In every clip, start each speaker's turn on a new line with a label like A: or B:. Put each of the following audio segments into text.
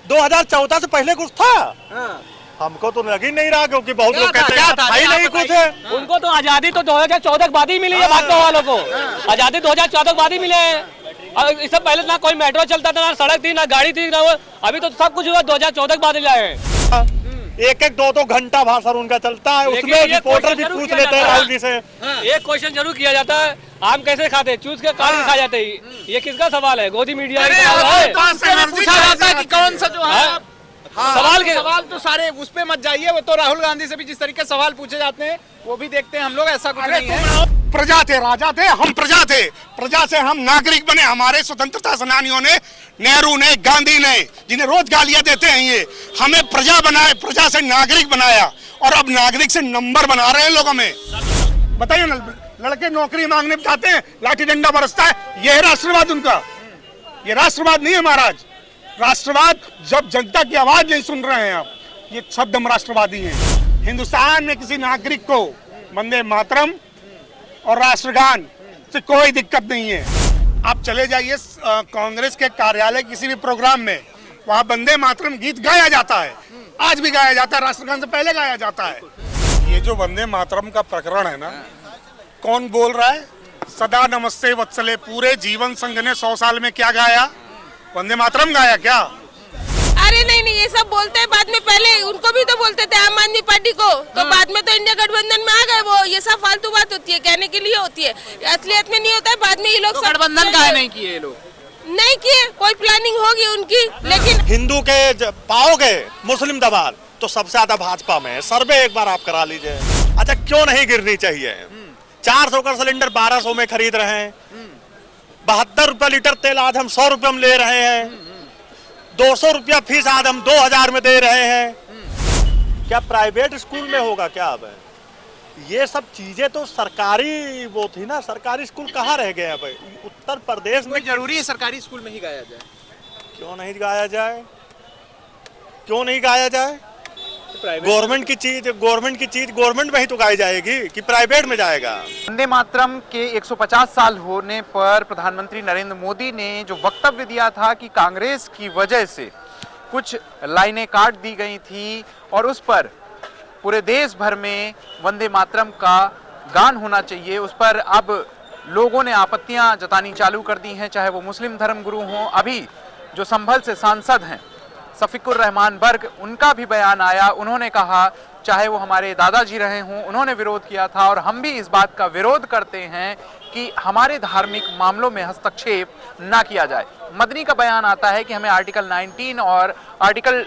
A: 2014 से पहले कुछ था? हमको तो लग ही नहीं रहा, क्योंकि बहुत लोग कहते हैं भाई नहीं कुछ है।
B: उनको तो आजादी तो 2014 के बाद ही मिली है, भाजपा वालों को आजादी 2014 के बाद ही मिले हैं। और इससे पहले ना कोई मेट्रो चलता था, ना सड़क थी, ना गाड़ी थी, ना वो अभी तो सब कुछ हुआ 2014 के बाद लाए हैं।
A: एक दो घंटा भाषण उनका चलता है, उसमें रिपोर्टर भी पूछ लेते हैं राहुल जी से।
B: एक क्वेश्चन जरूर किया जाता है, आम कैसे खाते हैं, चूस के काट खा जाते हैं। ये किसका सवाल है? गोदी मीडिया
C: पूछा जाता है कि कौन सा जो है
B: सवाल
C: तो सारे उस पे मत जाइए। वो तो राहुल गांधी से भी जिस तरीके सवाल पूछे जाते हैं वो भी देखते हैं हम लोग, ऐसा कुछ नहीं है।
D: प्रजा थे, राजा थे, हम प्रजा थे। प्रजा से हम नागरिक बने। हमारे स्वतंत्रता सेनानियों ने, नेहरू ने, गांधी ने, जिन्हें रोज गालियां देते हैं, ये हमें प्रजा बनाए, प्रजा से नागरिक बनाया, और अब नागरिक से नंबर बना रहे हैं लोग हमें। बताइए ना, लड़के नौकरी मांगने जाते हैं, लाठी डंडा बरसता है, यह है राष्ट्रवाद उनका। ये राष्ट्रवाद नहीं है महाराज। राष्ट्रवाद जब जनता की आवाज नहीं सुन रहे हैं आप, ये शब्द हम राष्ट्रवादी हैं। हिंदुस्तान में किसी नागरिक को वंदे मातरम और राष्ट्रगान से कोई दिक्कत नहीं है। आप चले जाइए कांग्रेस के कार्यालय किसी भी प्रोग्राम में, वहाँ वंदे मातरम गीत गाया जाता है, आज भी गाया जाता है, राष्ट्रगान से पहले गाया जाता है। ये जो वंदे मातरम का प्रकरण है ना, कौन बोल रहा है? सदा नमस्ते वत्सले, पूरे जीवन संघ ने 100 साल में क्या गाया? वंदे मातरम गाया क्या?
E: अरे नहीं, ये सब बोलते हैं बाद में, पहले उनको भी तो बोलते थे आम आदमी पार्टी को, तो बाद में तो इंडिया गठबंधन में आ गए वो। ये सब फालतू बात होती है, कहने के लिए होती है, असलियत में नहीं होता है। बाद में ये लोग
C: तो गठबंधन काहे नहीं किए ये लोग?
E: नहीं किए, कोई प्लानिंग होगी उनकी, लेकिन
A: हिंदू के पाओगे मुस्लिम दबाल तो सबसे ज्यादा भाजपा में है। सर्वे एक बार आप करा लीजिए। अच्छा, क्यों नहीं गिरनी चाहिए? 400 का सिलेंडर 1200 में खरीद रहे हैं, 72 रुपया लीटर तेल आज हम 100 रुपये में ले रहे हैं, 200 रुपया फीस आज हम 2000 में दे रहे हैं। क्या प्राइवेट स्कूल में होगा क्या? अब ये सब चीजें तो सरकारी वो थी ना, सरकारी स्कूल कहाँ रह गए? अब उत्तर प्रदेश में
C: जरूरी है सरकारी स्कूल में ही गाया जाए?
A: क्यों नहीं गाया जाए? क्यों नहीं गाया जाए? गवर्नमेंट की चीज गवर्नमेंट में ही तो गाई जाएगी कि प्राइवेट में जाएगा?
F: वंदे मातरम के 150 साल होने पर प्रधानमंत्री नरेंद्र मोदी ने जो वक्तव्य दिया था कि कांग्रेस की वजह से कुछ लाइनें काट दी गई थी और उस पर पूरे देश भर में वंदे मातरम का गान होना चाहिए, उस पर अब लोगों ने आपत्तियां जतानी चालू कर दी हैं, चाहे वो मुस्लिम धर्मगुरु हों। अभी जो संभल से सांसद हैं शफीकुर रहमान बर्क, उनका भी बयान आया। उन्होंने कहा, चाहे वो हमारे दादाजी रहे हों, उन्होंने विरोध किया था और हम भी इस बात का विरोध करते हैं कि हमारे धार्मिक मामलों में हस्तक्षेप ना किया जाए। मदनी का बयान आता है कि हमें आर्टिकल 19 और आर्टिकल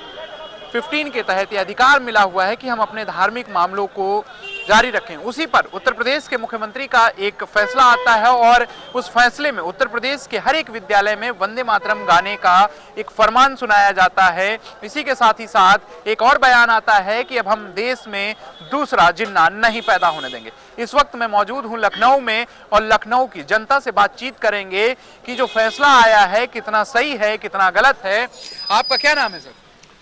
F: 15 के तहत ये अधिकार मिला हुआ है कि हम अपने धार्मिक मामलों को जारी रखें। उसी पर उत्तर प्रदेश के मुख्यमंत्री का एक फैसला आता है और उस फैसले में उत्तर प्रदेश के हर एक विद्यालय में वंदे मातरम गाने का एक फरमान सुनाया जाता है। इसी के साथ ही साथ एक और बयान आता है कि अब हम देश में दूसरा जिन्ना नहीं पैदा होने देंगे। इस वक्त मैं मौजूद हूं लखनऊ में और लखनऊ की जनता से बातचीत करेंगे कि जो फैसला आया है कितना सही है, कितना गलत है। आपका क्या नाम है सर?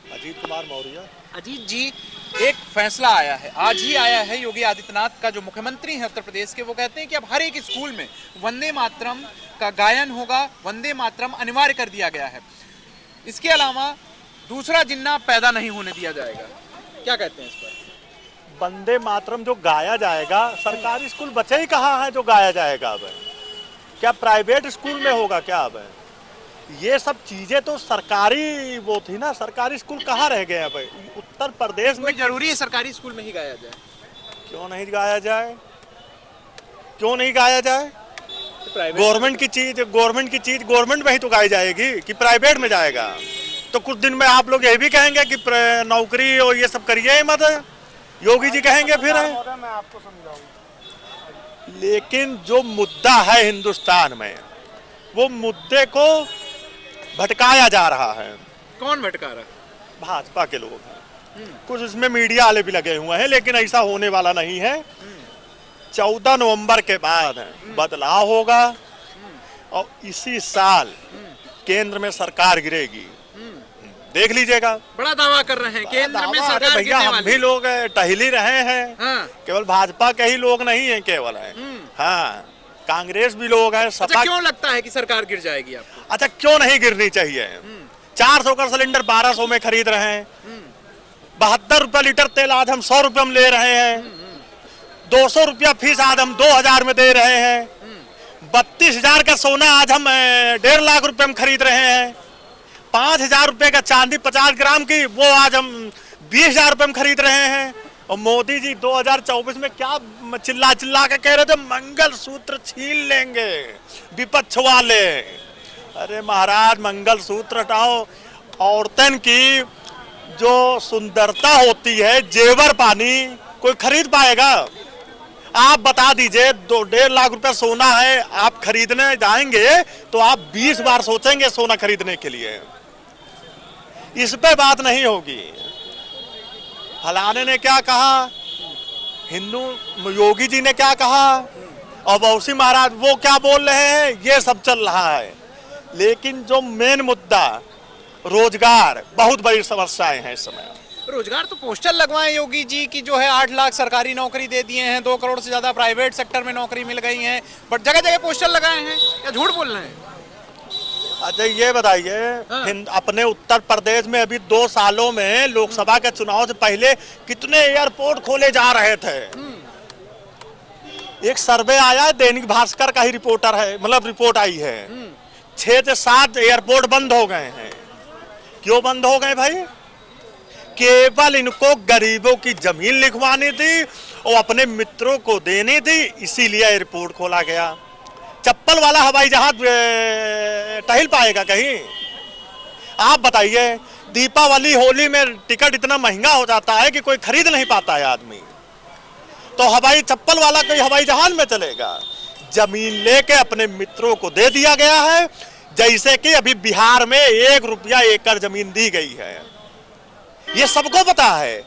A: अजीत कुमार मौर्य।
C: अजीत जी, एक फैसला आया है, आज ही आया है, योगी आदित्यनाथ का जो मुख्यमंत्री हैं उत्तर प्रदेश के, वो कहते हैं कि अब हर एक स्कूल में वंदे मातरम का गायन होगा, वंदे मातरम अनिवार्य कर दिया गया है। इसके अलावा दूसरा जिन्ना पैदा नहीं होने दिया जाएगा। क्या कहते हैं इस पर?
A: वंदे मातरम जो गाया जाएगा, सरकारी स्कूल बचे ही कहाँ है जो गाया जाएगा? अब क्या प्राइवेट स्कूल में होगा क्या? अब ये सब चीजें तो सरकारी वो थी ना, सरकारी स्कूल कहाँ रह गए? अब उत्तर प्रदेश में
C: जरूरी है सरकारी स्कूल में ही गाया जाए?
A: क्यों नहीं गाया जाए? क्यों नहीं गाया जाए? गवर्नमेंट की चीज गवर्नमेंट में ही तो गाई जाएगी कि प्राइवेट में जाएगा? तो कुछ दिन में आप लोग ये भी कहेंगे कि नौकरी और ये सब करिए मत, योगी जी कहेंगे फिर।
D: मैं आपको समझाऊं,
A: लेकिन जो मुद्दा है हिंदुस्तान में, वो मुद्दे को भटकाया जा रहा है।
C: कौन भटका रहा है?
A: भाजपा के लोग हैं, कुछ इसमें मीडिया वाले भी लगे हुए हैं, लेकिन ऐसा होने वाला नहीं है। 14 नवंबर के बाद बदलाव होगा और इसी साल केंद्र में सरकार गिरेगी। देख लीजिएगा।
C: बड़ा दावा कर रहे हैं केंद्र में सरकार
A: भैया, हम भी लोग टहली रहे हैं।
C: हाँ।
A: केवल भाजपा के ही लोग नहीं है केवल है, हाँ, कांग्रेस भी लोग हैं।
C: अच्छा, क्यों लगता है कि सरकार गिर जाएगी आपको?
A: अच्छा, क्यों नहीं गिरनी चाहिए? 400 का सिलेंडर 1200 में खरीद रहे हैं। 72 रुपया लीटर तेल आज हम 100 रुपये में ले रहे हैं। 200 रुपया फीस आज हम 2000 में दे रहे हैं। 32,000 का सोना आज हम 1.5 लाख रुपए में खरीद रहे हैं। 5,000 रुपए का चांदी 50 ग्राम की वो आज हम 20,000 रुपए में खरीद रहे हैं। और मोदी जी 2024 में क्या चिल्ला चिल्ला के कह रहे थे, मंगल सूत्र छीन लेंगे विपक्ष वाले। अरे महाराज, मंगल सूत्र हटाओ। औरतन की जो सुंदरता होती है, जेवर पानी कोई खरीद पाएगा? आप बता दीजिए, 1.5 लाख रुपए सोना है, आप खरीदने जाएंगे तो आप 20 बार सोचेंगे सोना खरीदने के लिए। इस पे बात नहीं होगी। फलाने ने क्या कहा, हिंदू योगी जी ने क्या कहा, और बौसी महाराज वो क्या बोल रहे हैं, ये सब चल रहा है। लेकिन जो मेन मुद्दा रोजगार, बहुत बड़ी समस्याएं हैं इस समय।
C: रोजगार तो पोस्टर लगवाए योगी जी की, जो है 8 लाख सरकारी नौकरी दे दिए हैं, 2 करोड़ से ज्यादा प्राइवेट सेक्टर में नौकरी मिल गई है, बट जगह जगह पोस्टर लगाए हैं, या झूठ बोल रहे हैं?
A: अच्छा ये बताइए, अपने उत्तर प्रदेश में अभी 2 सालों में लोकसभा के चुनाव से पहले कितने एयरपोर्ट खोले जा रहे थे? एक सर्वे आया है, दैनिक भास्कर का ही रिपोर्टर है, मतलब रिपोर्ट आई है, 6 से 7 एयरपोर्ट बंद हो गए हैं। क्यों बंद हो गए भाई? केवल इनको गरीबों की जमीन लिखवानी थी और अपने मित्रों को देनी थी, इसीलिए एयरपोर्ट खोला गया। चप्पल वाला हवाई जहाज टहल पाएगा कहीं? आप बताइए, दीपावली होली में टिकट इतना महंगा हो जाता है कि कोई खरीद नहीं पाता है आदमी, तो हवाई चप्पल वाला कोई हवाई जहाज में चलेगा? जमीन लेके अपने मित्रों को दे दिया गया है। जैसे कि अभी बिहार में 1 रुपया एकड़ जमीन दी गई है। ये सबको पता है,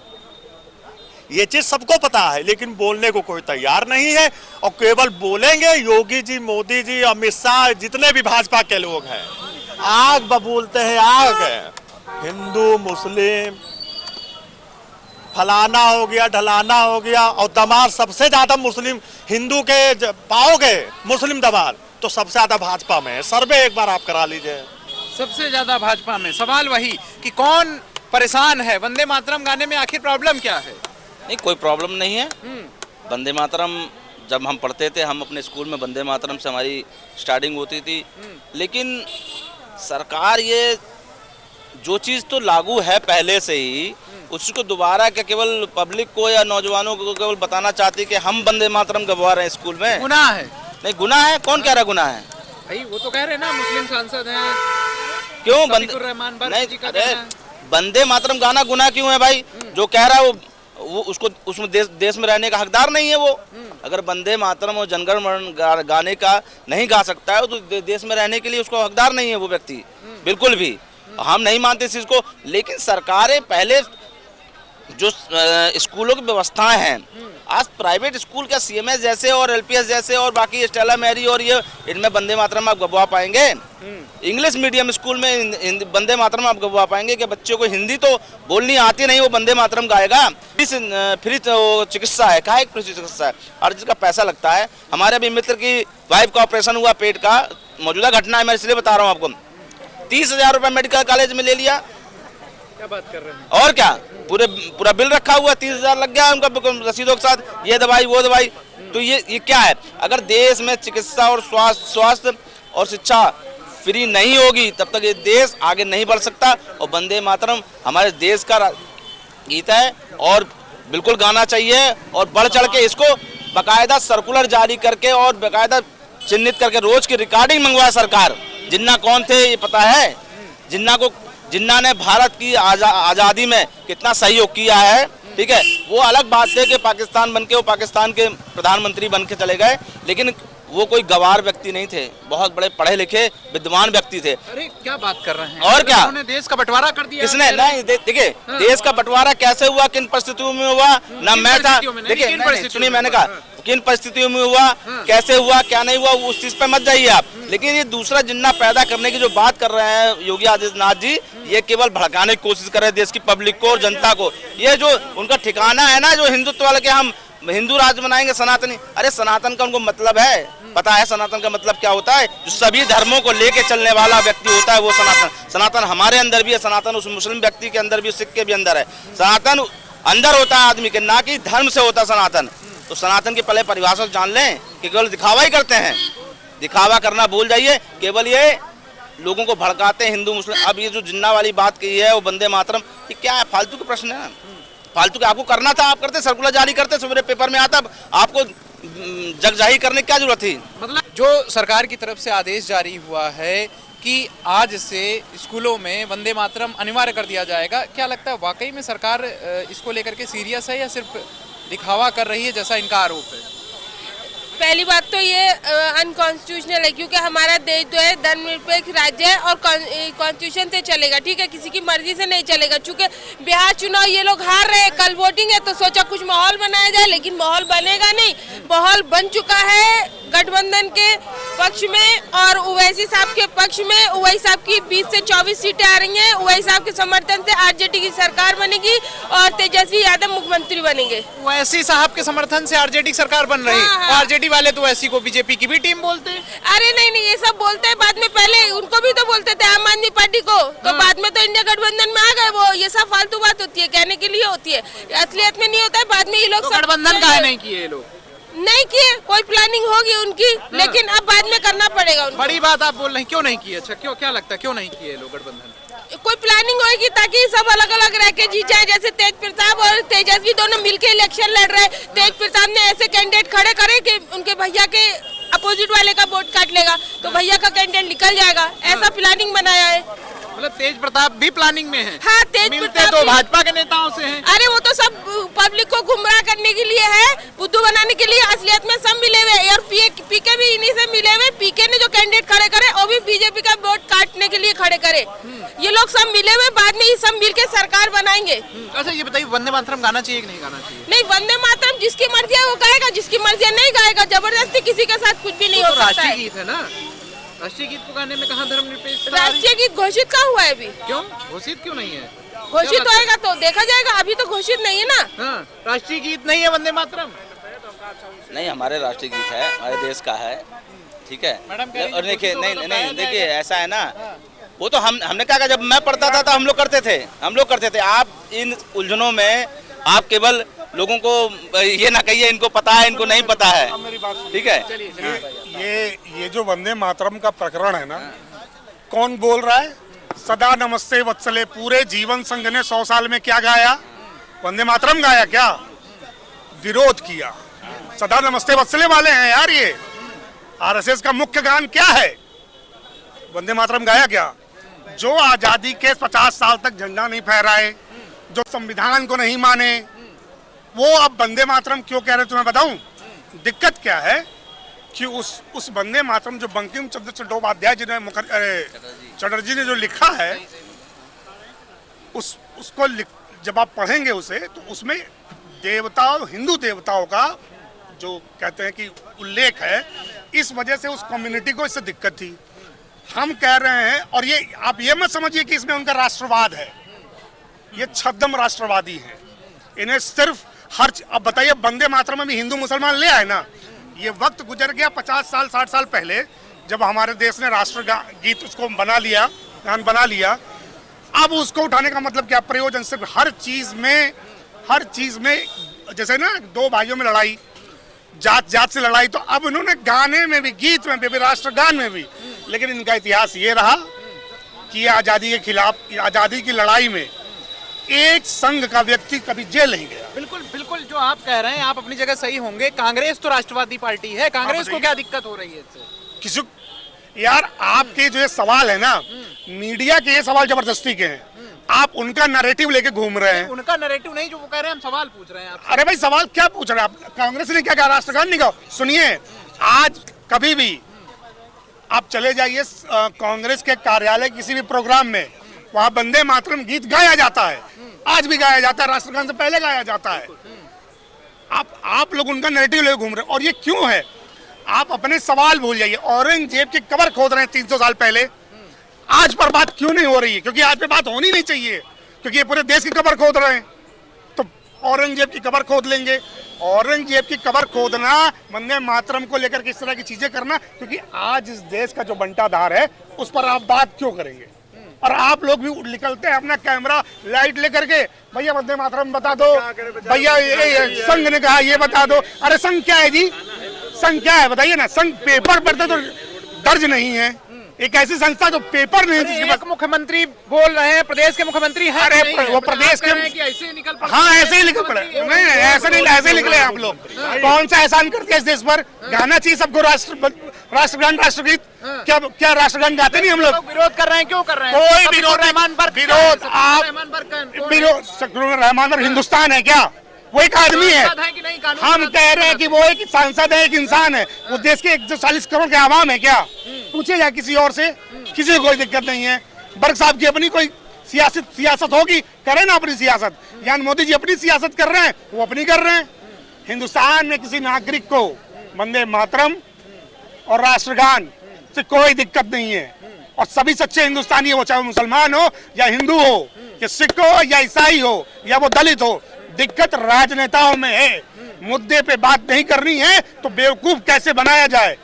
A: ये चीज सबको पता है, लेकिन बोलने को कोई तैयार नहीं है। और केवल बोलेंगे योगी जी, मोदी जी, अमित शाह, जितने भी भाजपा के लोग हैं, आग बबूलते हैं, आग है। हिंदू मुस्लिम फलाना हो गया, ढलाना हो गया, और दामाद सबसे ज्यादा मुस्लिम, हिंदू के पाओगे मुस्लिम दामाद तो सबसे ज्यादा भाजपा में है। सर्वे एक बार आप करा लीजिए।
C: सबसे ज्यादा भाजपा में। सवाल वही कि कौन परेशान है? वंदे मातरम गाने में आखिर प्रॉब्लम क्या है?
G: नहीं, कोई प्रॉब्लम नहीं है। वंदे मातरम जब हम पढ़ते थे, हम अपने स्कूल में वंदे मातरम से हमारी स्टार्टिंग होती थी। लेकिन सरकार ये जो चीज़ तो लागू है पहले से ही, उसको दोबारा क्या केवल पब्लिक को या नौजवानों को केवल बताना चाहती है कि हम वंदे मातरम गवा रहे हैं स्कूल में?
C: गुनाह है?
G: नहीं, गुनाह है? कौन कह रहा गुनाह है
C: भाई? वो तो कह रहे हैं ना, मुस्लिम सांसद हैं,
G: क्यों
C: नहीं,
G: वंदे मातरम गाना गुनाह क्यों है भाई? जो कह रहा है वो उसको उसमें देश में रहने का हकदार नहीं है वो। अगर वंदे मातरम और जनगण मन गाने का नहीं गा सकता है तो देश में रहने के लिए उसको हकदार नहीं है वो व्यक्ति, बिल्कुल भी। हम नहीं मानते इस चीज को। लेकिन सरकारें पहले जो स्कूलों की व्यवस्थाएं हैं, आज प्राइवेट स्कूल क्या सीएमएस जैसे और एलपीएस जैसे और बाकी स्टेला मैरी और ये, इनमें वंदे मातरम आप गवा पाएंगे? इंग्लिश मीडियम स्कूल में वंदे मातरम आप गवा पाएंगे कि बच्चों को हिंदी तो बोलनी आती नहीं, वो वंदे मातरम गाएगा? फ्री चिकित्सा है, क्या फ्री चिकित्सा है, और जिसका पैसा लगता है। हमारे अभी मित्र की वाइफ का ऑपरेशन हुआ पेट का, मौजूदा घटना है, मैं इसलिए बता रहा हूँ आपको। 30,000 रुपये मेडिकल कॉलेज में ले लिया।
C: क्या बात कर रहे हैं?
G: और क्या, पूरा बिल रखा हुआ, 30,000 लग गया उनका रसीदों के साथ, ये दवाई वो दवाई। तो ये क्या है? अगर देश में चिकित्सा और स्वास्थ्य और शिक्षा फ्री नहीं होगी तब तक ये देश आगे नहीं बढ़ सकता। और वंदे मातरम हमारे देश का गीत है और बिल्कुल गाना चाहिए, और बढ़ चढ़ के इसको बाकायदा सर्कुलर जारी करके और बाकायदा चिन्हित करके रोज की रिकॉर्डिंग मंगवाए सरकार। जिन्ना कौन थे ये पता है? जिन्ना ने भारत की आज़ादी में कितना सहयोग किया है, ठीक है, वो अलग बात है कि पाकिस्तान बनके वो पाकिस्तान के प्रधानमंत्री बनके चले गए, लेकिन वो कोई गवार व्यक्ति नहीं थे, बहुत बड़े पढ़े लिखे विद्वान व्यक्ति थे।
C: अरे क्या बात कर रहे हैं?
G: और क्या,
C: उन्होंने देश का बंटवारा कर दिया?
G: किसने? नहीं, देखिए देश का बंटवारा कैसे हुआ, किन परिस्थितियों में हुआ, ना मैं था। देखिए सुनिए, मैंने कहा किन परिस्थितियों में हुआ, कैसे हुआ, क्या नहीं हुआ, उस चीज पे मत जाइए आप। लेकिन ये दूसरा जिन्ना पैदा करने की जो बात कर रहे हैं योगी आदित्यनाथ जी, ये केवल भड़काने की कोशिश कर रहे हैं देश की पब्लिक को और जनता को। ये जो उनका ठिकाना है ना, जो हिंदुत्व वाले के हम हिंदू राज्य बनाएंगे सनातनी, अरे सनातन का उनको मतलब है पता है सनातन का मतलब क्या होता है? जो सभी धर्मों को लेके चलने वाला व्यक्ति होता है वो सनातन। सनातन हमारे अंदर भी है, सनातन उस मुस्लिम व्यक्ति के अंदर भी, सिख के भी अंदर है। सनातन अंदर होता है आदमी के, ना कि धर्म से होता सनातन। तो सनातन की पहले परिभाषा जान लें कि केवल दिखावा ही करते हैं, दिखावा करना भूल जाइए। केवल ये लोगों को भड़काते हैं हिंदू मुस्लिम। अब ये जो जिन्ना वाली बात की है वो वंदे मातरम, ये क्या है? फालतू के प्रश्न है, फालतू के। आपको करना था आप करते, सर्कुलर जारी करते, सवेरे पेपर में आता, आपको जगजाहिर करने की क्या जरूरत थी?
C: मतलब जो सरकार की तरफ से आदेश जारी हुआ है कि आज से स्कूलों में वंदे मातरम अनिवार्य कर दिया जाएगा, क्या लगता है वाकई में सरकार इसको लेकर के सीरियस है या सिर्फ दिखावा कर रही है जैसा इनका आरोप है?
E: पहली बात तो ये अनकॉन्स्टिट्यूशनल है, क्योंकि हमारा देश जो है धर्मनिरपेक्ष राज्य है और कॉन्स्टिट्यूशन से चलेगा, ठीक है, किसी की मर्जी से नहीं चलेगा। चूंकि बिहार चुनाव ये लोग हार रहे हैं, कल वोटिंग है, तो सोचा कुछ माहौल बनाया जाए, लेकिन माहौल बनेगा नहीं। माहौल बन चुका है गठबंधन के पक्ष में और ओवैसी साहब के पक्ष में। ओवैसी साहब की 20 से 24 सीटें आ रही हैं। ओवैसी साहब के समर्थन से आरजेडी की सरकार बनेगी और तेजस्वी यादव मुख्यमंत्री बनेंगे।
C: ओवैसी साहब के समर्थन से आरजेडी सरकार बन रही है। आरजेडी वाले तो ओवैसी को बीजेपी की भी टीम बोलते हैं।
E: अरे नहीं, ये सब बोलते हैं बाद में, पहले उनको भी तो बोलते थे आम आदमी पार्टी को, तो बाद में तो इंडिया गठबंधन में आ गए। वो ये सब फालतू बात होती है, कहने के लिए होती है, असलियत में नहीं होता है। बाद में ये लोग
C: गठबंधन काहे नहीं किए? लोग
E: नहीं किए, कोई प्लानिंग होगी उनकी, लेकिन अब बाद में करना पड़ेगा उनको।
C: बड़ी बात आप बोल रहे हैं, क्यों नहीं किए? अच्छा, क्यों, क्या लगता है क्यों नहीं किए लोग गठबंधन?
E: कोई प्लानिंग होगी ताकि सब अलग अलग रह के जीत जाए। जैसे तेज प्रताप और तेजस्वी दोनों मिलके इलेक्शन लड़ रहे हैं। तेज प्रताप ने ऐसे कैंडिडेट खड़े करे कि उनके भैया के अपोजिट वाले का वोट काट लेगा, तो भैया का कैंडिडेट निकल जाएगा, ऐसा प्लानिंग बनाया है।
C: मतलब तेज प्रताप भी प्लानिंग में है?
E: हाँ, तेज
C: मिलते
E: प्रताप
C: तो भाजपा के नेताओं से हैं।
E: अरे वो तो सब पब्लिक को गुमराह करने के लिए है, बुद्धू बनाने के लिए। असलियत में सब मिले हुए, और पीके भी इन्हीं से मिले हुए। पीके ने जो कैंडिडेट खड़े करे वो भी बीजेपी का वोट काटने के लिए खड़े करे। ये लोग सब मिले हुए, बाद में ये सब मिलके सरकार बनाएंगे।
C: अच्छा ये बताइए, वंदे मातरम गाना चाहिए कि नहीं गाना चाहिए?
E: नहीं, वंदे मातरम जिसकी मर्जी है वो गाएगा, जिसकी मर्जी है नहीं गाएगा। जबरदस्ती किसी के साथ कुछ भी नहीं हो सकता है।
C: राष्ट्रीय गीत है ना, राष्ट्रीय गीत को गाने में कहाँ धर्मनिरपेक्षता?
E: राष्ट्रीय गीत घोषित कहाँ हुआ है अभी?
C: क्यों घोषित क्यों नहीं है?
E: घोषित होएगा तो देखा जाएगा, अभी तो घोषित नहीं है ना।
C: हाँ, राष्ट्रीय गीत नहीं है वंदे मातरम?
G: नहीं, हमारे राष्ट्रीय गीत है, हमारे देश का है, ठीक है। और देखिए, नहीं देखिए, ऐसा है ना, वो तो हमने क्या कहा, जब मैं पढ़ता था तो हम लोग करते थे। आप इन उलझनों में आप केवल लोगों को ये ना कहिए इनको पता है, इनको नहीं पता है, ठीक है।
D: ये जो वंदे मातरम का प्रकरण है ना, कौन बोल रहा है? सदा नमस्ते वत्सले, पूरे जीवन संघ ने 100 साल में क्या गाया? वंदे मातरम गाया क्या? विरोध किया। सदा नमस्ते वत्सले वाले हैं यार ये। आरएसएस का मुख्य गान क्या है? वंदे मातरम गाया क्या? जो आजादी के 50 साल तक झंडा नहीं फहराए, जो संविधान को नहीं माने, वो अब वंदे मातरम क्यों कह रहे तुम्हें बताऊं? दिक्कत क्या है कि उस वंदे मातरम जो बंकिम चंद्र चट्टोपाध्याय जी ने चटर्जी ने जो लिखा है, उसको जब आप पढ़ेंगे उसे, तो उसमें देवताओं, हिंदू देवताओं का जो कहते हैं कि उल्लेख है। इस वजह से उस कम्युनिटी को इससे दिक्कत थी। हम कह रहे हैं, और ये आप ये मत समझिए कि इसमें उनका राष्ट्रवाद है, ये छद्म राष्ट्रवादी है। इन्हें सिर्फ अब बताइए, वंदे मातरम में भी हिंदू मुसलमान ले आए ना। ये वक्त गुजर गया 50 साल 60 साल पहले, जब हमारे देश ने राष्ट्र गीत उसको बना लिया, गान बना लिया। अब उसको उठाने का मतलब क्या? प्रयोजन सिर्फ हर चीज में जैसे ना दो भाइयों में लड़ाई, जात से लड़ाई, तो अब इन्होंने गाने में भी, गीत में भी, राष्ट्रगान में भी। लेकिन इनका इतिहास ये रहा कि आजादी के खिलाफ, आजादी की लड़ाई में एक संघ का व्यक्ति कभी जेल नहीं गया।
C: बिल्कुल बिल्कुल, जो आप कह रहे हैं आप अपनी जगह सही होंगे। कांग्रेस तो राष्ट्रवादी पार्टी है, कांग्रेस को क्या दिक्कत हो रही है इससे?
D: किसी यार, आपके जो ये सवाल है ना, मीडिया के ये सवाल जबरदस्ती के हैं। आप उनका नैरेटिव लेके घूम रहे हैं।
C: उनका नैरेटिव नहीं, जो वो कह रहे हैं, हम सवाल पूछ रहे हैं आपसे।
D: अरे भाई, सवाल क्या पूछ रहे हैं आप? कांग्रेस ने क्या कहा? राष्ट्रगान नहीं गाओ। सुनिए, आज कभी भी आप चले जाइए कांग्रेस के कार्यालय, किसी भी प्रोग्राम में, वहां वंदे मातरम गीत गाया जाता है। आज भी गाया जाता है, राष्ट्रगान से पहले गाया जाता है। आप लोग उनका नैरेटिव लेके घूम रहे हैं। और ये क्यों है? आप अपने सवाल भूल जाइए। औरंगजेब की कब्र खोद रहे हैं 300 साल पहले, आज पर बात क्यों नहीं हो रही है? क्योंकि आज पे बात होनी नहीं चाहिए, क्योंकि ये पूरे देश की कब्र खोद रहे हैं। तो औरंगजेब की कब्र खोद लेंगे। औरंगजेब की कब्र खोदना, वंदे मातरम को लेकर किस तरह की चीजें करना, क्योंकि आज इस देश का जो बंटाधार है उस पर आप बात क्यों करेंगे? और आप लोग भी निकलते हैं अपना कैमरा लाइट लेकर के, भैया वंदे मातरम बता दो, भैया ये संघ ने कहा ये बता दो। अरे संघ क्या है जी? संघ क्या है बताइए ना? संघ पेपर पर तो दर्ज नहीं है, एक ऐसी संस्था जो पेपर नहीं है जिसके पास।
F: मुख्यमंत्री बोल रहे हैं, प्रदेश के मुख्यमंत्री हैं।
D: अरे वो प्रदेश के,
F: ऐसे ही निकल पड़े।
D: हाँ ऐसे ही निकल पड़े। नहीं ऐसे नहीं, ऐसे निकले आप लोग। कौन सा एहसान करते हैं इस देश पर? गाना चाहिए सबको राष्ट्रगान राष्ट्रगीत। क्या राष्ट्रगान गाते नहीं हम लोग?
F: विरोध कर रहे हैं, क्यों कर रहे हैं?
D: कोई विरोध, विरोध आप रहमान पर हिंदुस्तान है क्या? वो एक आदमी है। हम कह रहे हैं कि वो एक सांसद है, एक इंसान है। वो देश के 140 करोड़ के आवाम है क्या? पूछे जाए किसी और से, किसी को कोई दिक्कत नहीं है। बर्ग साहब की अपनी कोई सियासत होगी, करें ना अपनी सियासत। यानी मोदी जी अपनी सियासत कर रहे हैं, वो अपनी कर रहे हैं। हिंदुस्तान में किसी नागरिक को वंदे मातरम और राष्ट्रगान से कोई दिक्कत नहीं है। और सभी सच्चे हिंदुस्तानी हो, चाहे मुसलमान हो या हिंदू हो, या सिख हो या ईसाई हो या वो दलित हो। दिक्कत राजनेताओं में है। मुद्दे पे बात नहीं करनी है तो बेवकूफ कैसे बनाया जाए?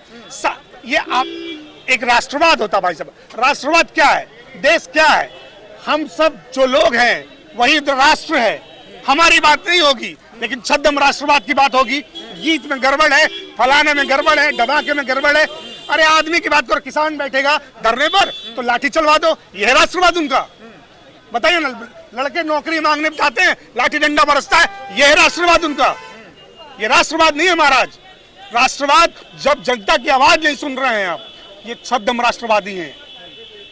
D: ये आप एक राष्ट्रवाद होता भाई साहब। राष्ट्रवाद क्या है? देश क्या है? हम सब जो लोग हैं वही राष्ट्र है। हमारी बात नहीं होगी, लेकिन छद्म राष्ट्रवाद की बात होगी। गीत में गड़बड़ है, फलाने में गड़बड़ है, धमाके में गड़बड़ है। अरे आदमी की बात करो, किसान बैठेगा धरने पर तो लाठी चलवा दो, यह राष्ट्रवाद उनका? बताइए ना, लड़के नौकरी मांगने जाते हैं, लाठी डंडा बरसता है, यह राष्ट्रवाद उनका? ये राष्ट्रवाद नहीं है महाराज। राष्ट्रवाद जब जनता की आवाज नहीं सुन रहे हैं आप, ये छद्म राष्ट्रवादी हैं।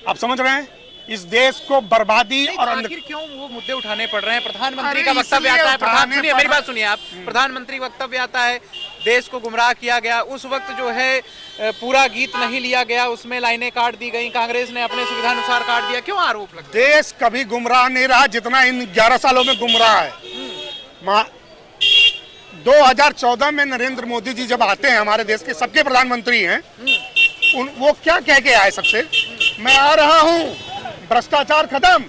D: आप समझ रहे हैं? इस देश को बर्बादी और
F: आखिर क्यों वो मुद्दे उठाने पड़ रहे हैं? प्रधानमंत्री का वक्तव्य आता है, सुनिए मेरी बात सुनिए आप। प्रधानमंत्री वक्तव्य आता है, देश को गुमराह किया गया। उस वक्त जो है पूरा गीत नहीं लिया गया, उसमें लाइनें काट दी गई, कांग्रेस ने अपने सुविधानुसार काट दिया। क्यों आरोप लगता है?
D: देश कभी गुमराह नहीं रहा जितना इन 11 सालों में गुमराह है। 2014 में नरेंद्र मोदी जी जब आते हैं, हमारे देश के सबके प्रधानमंत्री हैं, वो क्या कह के आए सबसे? मैं आ रहा हूँ, भ्रष्टाचार खत्म,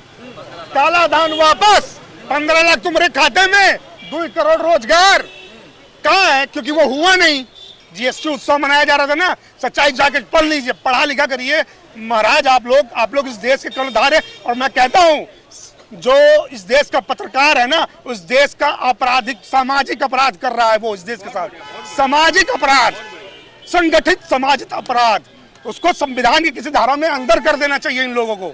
D: काला धन वापस, 15 लाख तुम्हारे खाते में, 2 करोड़ रोजगार। कहाँ है? क्योंकि वो हुआ नहीं। जीएसटी उत्सव मनाया जा रहा था ना, सच्चाई जाके पढ़ लीजिए, पढ़ा लिखा करिए महाराज। आप लोग इस देश के कर्णधार है। और मैं कहता हूँ, जो इस देश का पत्रकार है ना, उस देश का आपराधिक सामाजिक अपराध कर रहा है वो इस देश के साथ। सामाजिक अपराध, संगठित सामाजिक अपराध, उसको संविधान की किसी धारा में अंदर कर देना चाहिए इन लोगों को।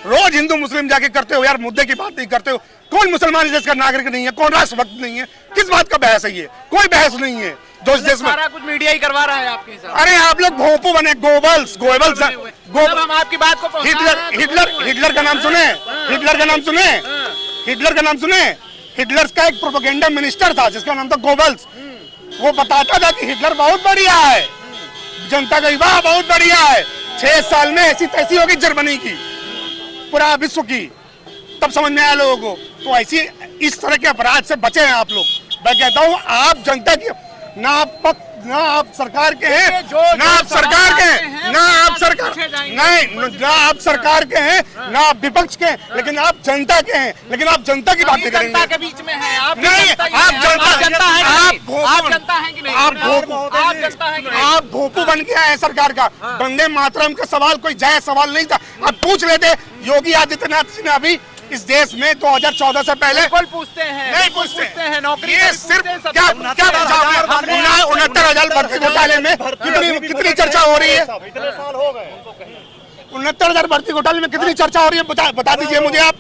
D: रोज हिंदू मुस्लिम जाके करते हो यार, मुद्दे की बात नहीं करते हो। कौन मुसलमान इस देश का नागरिक नहीं है? कौन राष्ट्रभक्त नहीं है? किस बात का बहस है ये? कोई बहस नहीं है जो इस देश में।
F: सारा कुछ मीडिया ही करवा रहा है आपके हिसाब से।
D: अरे आप लोग भोंपू बने, गोबल्स।
F: हम आपकी बात को
D: हिटलर का नाम सुने? हिटलर का नाम सुने? हिटलर का नाम सुने? हिटलर का एक प्रोपेगेंडा मिनिस्टर था जिसका नाम था गोबल्स। वो बताता था कि हिटलर बहुत बढ़िया है, जनता का विवाह बहुत बढ़िया है। 6 साल में ऐसी तैसी होगी जर्मनी की, पूरा विश्व की। तब समझ में आया लोगों को। तो ऐसी इस तरह के अपराध से बचे हैं आप लोग। मैं कहता हूँ आप जनता की, ना आप सरकार के हैं, ना आप सरकार के हैं, ना आप सरकार नहीं, ना आप सरकार के हैं, ना आप विपक्ष के हैं, लेकिन आप जनता के हैं। लेकिन आप जनता की बात नहीं करेंगे।
F: जनता के बीच में है आप
D: नहीं, आप जनता है, आप भोंपू बन के आए सरकार का। वंदे मातरम का सवाल कोई जायज सवाल नहीं था। आप पूछ लेते। योगी आदित्यनाथ जी ने अभी इस देश में 2014 से पहले
F: पूछते हैं,
D: नहीं पूछते
F: हैं नौकरी।
D: ये सिर्फ क्या पूछा? 69,000 भर्ती घोटाले में कितनी चर्चा हो रही है? 69,000 भर्ती घोटाले में कितनी चर्चा हो रही है? बता दीजिए मुझे आप,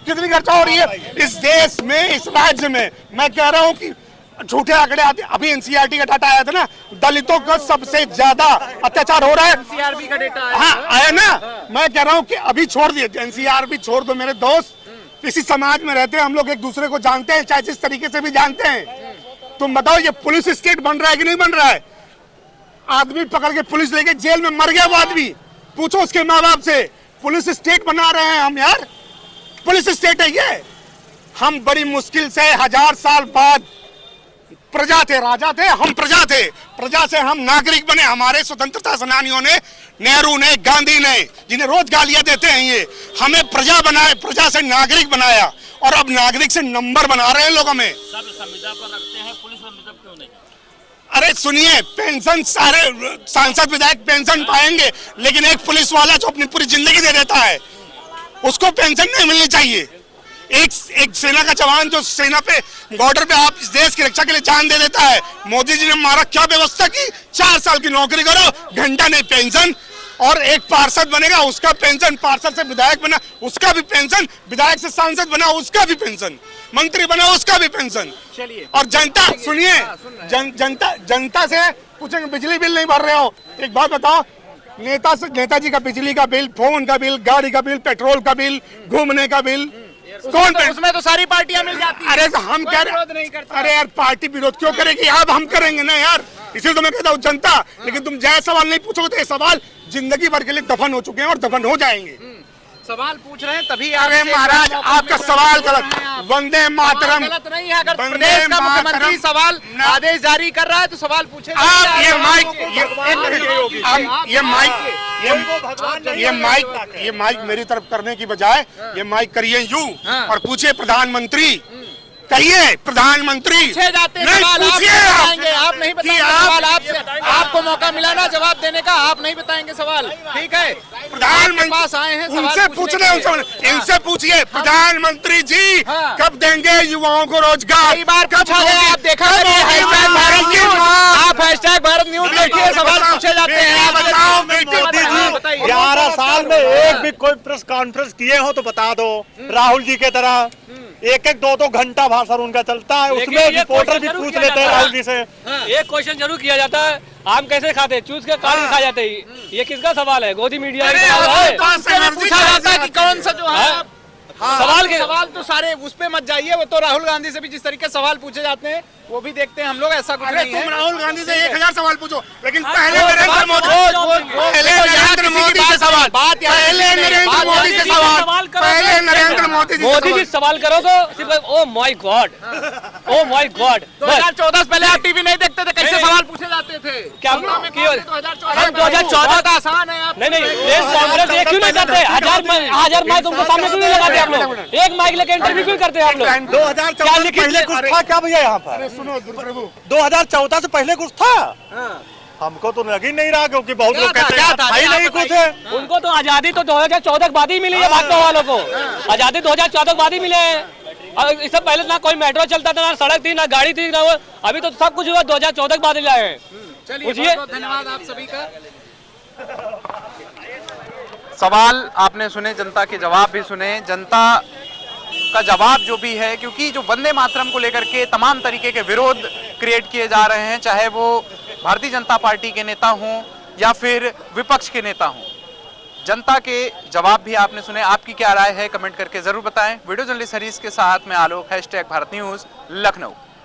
D: कितनी चर्चा हो रही है इस देश में, इस राज्य में? मैं कह रहा हूँ कि झूठे आंकड़े आते। अभी एनसीईआरटी का डाटा आया था ना, दलितों का सबसे ज्यादा अत्याचार हो रहा है।
F: एनसीईआरटी का डेटा
D: हाँ आया ना। मैं कह रहा हूँ कि अभी छोड़ दिए, एनसीईआरटी छोड़ दो मेरे दोस्त। इसी समाज में रहते हैं हम लोग, एक दूसरे को जानते हैं, चाहे जिस तरीके से भी जानते हैं। तुम बताओ ये पुलिस स्टेट बन रहा है कि नहीं बन रहा है? आदमी पकड़ के पुलिस लेके जेल में मर गया वो आदमी, पूछो उसके माँ बाप से। पुलिस स्टेट बना रहे हैं हम यार, पुलिस स्टेट है ये। हम बड़ी मुश्किल से 1000 साल बाद प्रजा थे, राजा थे, हम प्रजा थे। प्रजा से हम नागरिक बने। हमारे स्वतंत्रता सेनानियों ने, नेहरू ने, गांधी ने, जिन्हें रोज गालियां देते हैं ये, हमें प्रजा बनाए, प्रजा से नागरिक बनाया और अब नागरिक से नंबर बना रहे हैं लोग हमें।
H: सब संविदा पर रखते हैं, पुलिस में मतलब क्यों नहीं?
D: अरे सुनिए, पेंशन सारे सांसद विधायक पेंशन पाएंगे, लेकिन एक पुलिस वाला जो अपनी पूरी जिंदगी दे देता है उसको पेंशन नहीं मिलनी चाहिए। एक सेना का जवान जो सेना पे बॉर्डर पे आप इस देश की रक्षा के लिए जान दे देता है। मोदी जी ने हमारा क्या व्यवस्था की, 4 साल की नौकरी करो, घंटा नहीं पेंशन, और एक पार्षद बनेगा उसका पेंशन, पार्षद से विधायक बना उसका भी पेंशन, विधायक से सांसद बना उसका भी पेंशन, मंत्री बना उसका भी पेंशन।
C: चलिए,
D: और जनता सुनिए, जनता से पूछेंगे बिजली बिल नहीं भर रहे हो, एक बात बताओ, नेताजी का बिजली का बिल, फोन का बिल, गाड़ी का बिल, पेट्रोल का बिल, घूमने का बिल, कौन
C: उसमें तो सारी पार्टियां मिल जाती हैं।
D: अरे तो हम कह रहे, अरे यार पार्टी विरोध क्यों करेगी, अब हम करेंगे ना यार, इसीलिए तो मैं कहता हूँ जनता। लेकिन तुम जायज सवाल नहीं पूछोगे तो ये सवाल जिंदगी भर के लिए दफन हो चुके हैं और दफन हो जाएंगे।
C: सवाल पूछ रहे हैं तभी।
D: अरे महाराज आपका सवाल गलत, वंदे मातरम
C: गलत नहीं है। अगर प्रदेश का मुख्यमंत्री सवाल आदेश जारी कर रहा है तो सवाल पूछे।
D: आप ये माइक मेरी तरफ करने की बजाय ये माइक करिए यूं और पूछिए प्रधानमंत्री, कहिए प्रधानमंत्री,
C: नहीं पूछिए आप नहीं बताएंगे सवाल, आपको मौका मिला ना जवाब देने का, आप नहीं बताएंगे सवाल, ठीक है?
D: प्रधानमंत्री
C: पास आए हैं,
D: उनसे पूछने, इनसे पूछिए प्रधानमंत्री जी कब देंगे युवाओं को रोजगार,
C: कई बार पूछा गया, आप देखा आप #भारत न्यूज देखिए, सवाल पूछे जाते हैं।
A: 11 साल में एक भी कोई प्रेस कॉन्फ्रेंस किए हो तो बता दो, राहुल जी के तरह 1-2 घंटा भाषण उनका चलता है, उसमें रिपोर्टर भी पूछ लेते हैं राहुल जी से।
B: एक क्वेश्चन जरूर किया जाता है, आम कैसे खाते, चूस के काट के खा जाते हैं, ये किसका सवाल है? गोदी मीडिया का सवाल है।
C: पूछा जाता है कि कौन सा जो है
B: सवाल
C: तो सारे उस पे मत जाइए, वो तो राहुल गांधी से भी जिस तरीके से सवाल पूछे जाते हैं वो भी देखते हैं हम लोग, ऐसा कुछ नहीं है।
D: तुम राहुल गांधी से 1000 सवाल पूछो, लेकिन पहले नरेंद्र मोदी से सवाल, पहले नरेंद्र मोदी से सवाल, पहले नरेंद्र
B: मोदी जी सवाल करो तो सिर्फ oh my God, oh my God.
C: 2014 पहले आप टीवी नहीं देखते थे, कैसे सवाल पूछे जाते थे?
B: क्या हम 2014
C: का आसान है? आप
B: नहीं प्रेस कॉन्फ्रेंस एक क्यों नहीं करते? हजार माइक उनको सामने क्यों नहीं लगाते आप लोग? एक माइक लेके इंटरव्यू क्यों करते हैं आप लोग?
A: 2014 से पहले कुछ था क्या भैया यहाँ पर?
D: सुनो दुर्प्रभु,
A: 2014 से पहले कुछ था? हमको तो लग ही नहीं रहा, क्योंकि बहुत लोग कहते हैं भाई नहीं कुछ है।
B: उनको तो आजादी तो 2014 के बाद ही मिली है, भाजपा वालों को आजादी 2014 के बाद ही मिले हैं। और इससे पहले ना कोई मेट्रो चलता था, ना सड़क थी, ना गाड़ी थी, ना वो, अभी तो सब कुछ हुआ 2014 के बाद ही लाए हैं।
C: चलिए बहुत धन्यवाद आप सभी का।
F: सवाल आपने सुने, जनता के जवाब भी सुने, जनता का जवाब जो भी है, क्योंकि जो वंदे मातरम को लेकर के तमाम तरीके के विरोध क्रिएट किए जा रहे हैं, चाहे वो भारतीय जनता पार्टी के नेता हों या फिर विपक्ष के नेता हों, जनता के जवाब भी आपने सुने। आपकी क्या राय है कमेंट करके जरूर बताएं। वीडियो जर्नलिस्ट हरीश के साथ मैं आलोक, #भारत न्यूज लखनऊ।